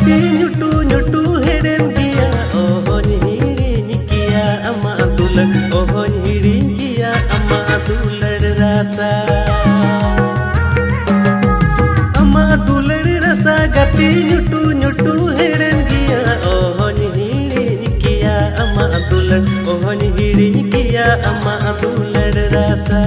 gati nyutu nyutu heren kia ohon hiring kia ama dular ohon hiring kia ama dular rasa ama dular rasa gati nyutu nyutu heren kia ohon hiring kia ama dular ohon hiring kia ama dular rasa